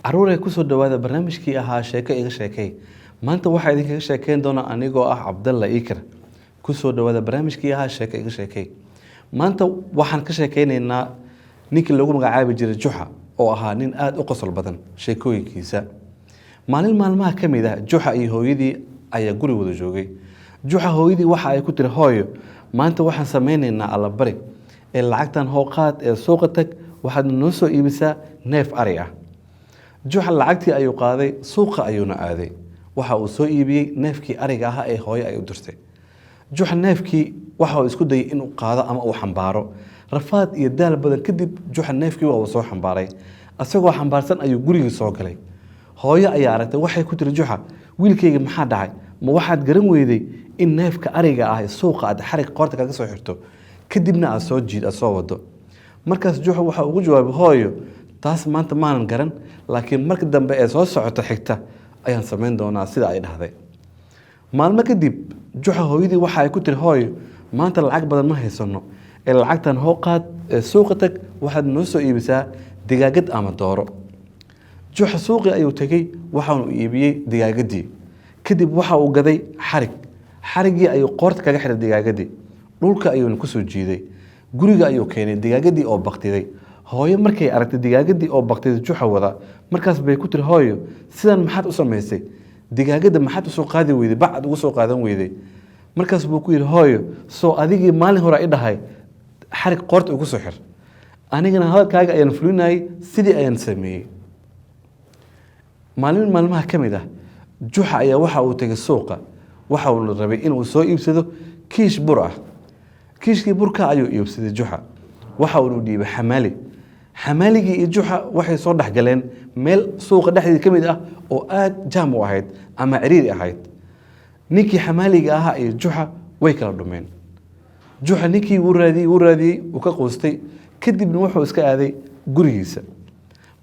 caruur ku soo dhawaada barnaamijkii ahaa sheeko iga sheekay maanta waxaa idinkaga sheekeyn doona anigoo ah Cabdalla Iikar ku soo dhawaada barnaamijkii ahaa sheeko iga sheekay maanta waxaan ka sheekeynaynaa ninkii lagu magacaabi jiray Juxa oo ahaa nin aad u qosol badan sheekooyinkiisa maalin maalmaha kamid ah Juxa iyo hooyadii ayaa guri wada joogay Juxa hooyadii waxa ay ku tiri hooyo maanta waxaan sameynaynaa allabari ee lacagtan hooqaad ee suuqa tag waxaad noo soo iibisaa neef ari ah Juxa lacagtii ayuu qaaday suuqa ayuuna aaday waxa uu soo iibiyay neefkii ariga ahaa ee hooyo ay u dirtay Juxa neefkii waxa uu isku dayay inuu qaado ama uu xambaaro rafaad iyo daal badan kadib Juxa neefkii waa uu soo xambaaray asagoo xambaarsan ayuu guriga soo galay hooyo ayaa aragtay waxay ku tiri Juxa wiilkayga maxaa dhacay ma waxaad garan weyday in neefka ariga ah ee suuqa aad xarig qoorta kaga soo xirto kadibna aad soo jiid aad soo wado markaas Juxa waxa ugu jawaabay hooyo taas maanta maanan garan laakiin marka dambe ee soo socoto xigta ayaan sameyn doonaa sida ay dhahday maalmo kadib Juxa hooyadii waxa ay ku tiri hooyo maanta lacag badan ma haysano ee lacagtan hooqaad ee suuqa tag waxaad noo soo iibisaa digaagad ama dooro Juxa suuqii ayuu tagay waxa uu iibiyay digaagadii kadib waxa uu gaday xarigii ayuu qoorta kaga xiray digaagadii dhulka ayuu ku soo jiiday guriga ayuu keenay digaagadii oo baqtiday hooyo markay aragtay digaagadii oo baqtiday Juxa wada markaas bay ku tiri hooyo sidan maxaad u sameysay digaagada maxaad u soo qaadi weyday bacad ugu soo qaadan weyday markaas buu ku yiri hooyo soo adigii maalin hore ay dhahay xarig qoorta ugu soo xir anigana hadalkaaga ayaan fulinayay sidii ayaan sameeyay maalin maalmaha kamid ah Juxa ayaa waxa uu tagay suuqa waxa uu rabay inuu soo iibsado kiish bur ah kiishkii burka ayuu iibsaday Juxa waxa uu dhiibay xamaaligii iyo Juxa waxay soo dhaxgaleen meel suuqa dhexdiisa kamid ah oo aad jaam u ahayd ama ciriiri ahayd ninkii xamaaliga ahaa iyo Juxa way kala dhumeen Juxa ninkii uu raadiyay uu ka qoostay kadibna wuxuu iska aaday gurigiisa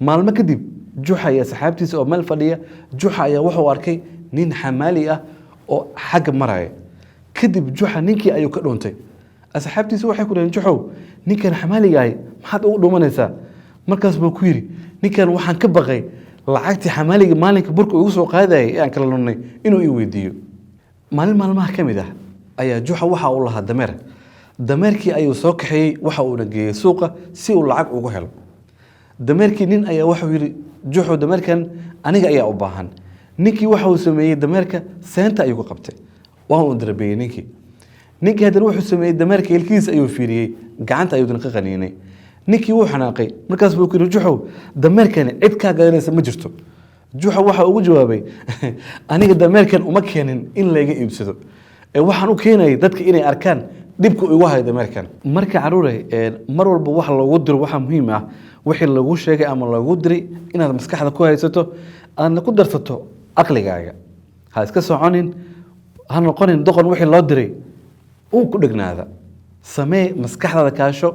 maalmo kadib Juxa iyo saxaabtiisa oo meel fadhiya Juxa ayaa wuxuu arkay nin xamaali ah oo xag maraya kadib Juxa ninkii ayuu ka dhuntay asxaabtiisa waxay ku dhaheen Juxow ninkan xamaaliga ah maxaad ugu dhumanaysaa markaas buu ku yiri ninkan waxaan ka baqay lacagtii xamaaliga maalinka burka ugu soo qaadayay ee aan kala lunnay inuu ii weydiiyo maalin maalmaha kamid ah ayaa Juxa waxa uu lahaa dameerkii ayuu soo kaxeeyay waxa uu geeyay suuqa si uu lacag ugu helo dameerkii nin ayaa wuxuu yiri Juxu dameerkan aniga ayaa u baahan ninkii waxa uu sameeyay dameerka seenta ayuu ku qabtay waa uu darbeeyay ninkii haddana wuxuu sameeyay dameerka ilkiisa ayuu fiiriyay gacanta ayuu ka qaniinay ninkii wuu xanaaqay markaas buu ku yiri Juxu dameerkan cid ka garanaysa ma jirto Juxa waxa ugu jawaabay aniga dameerkan uma keenin in laga iibsado ee waxaan u keenay dadka inay arkaan dibku ugu hay dameerkan marka caruuray mar walba wax loogu diro waxa muhiim ah wixii lagu sheegay ama lagu diray inaad maskaxda ku haysato aadna ku darsato aqligaaga ha iska soconin ha noqonin doqon wixii loo diray uu ku dhignaada samee maskaxdaada kaasho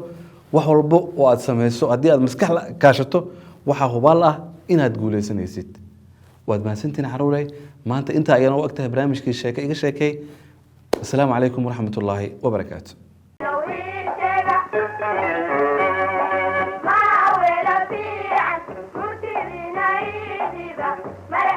wax walba oo aad sameyso haddii aad maskaxda kaashato waxa hubaal ah inaad guuleysanaysid waad mahadsantiin caruuray maanta inta ayaan u agtahay barnaamijkii sheeko iga sheekay السلام عليكم ورحمة الله وبركاته ما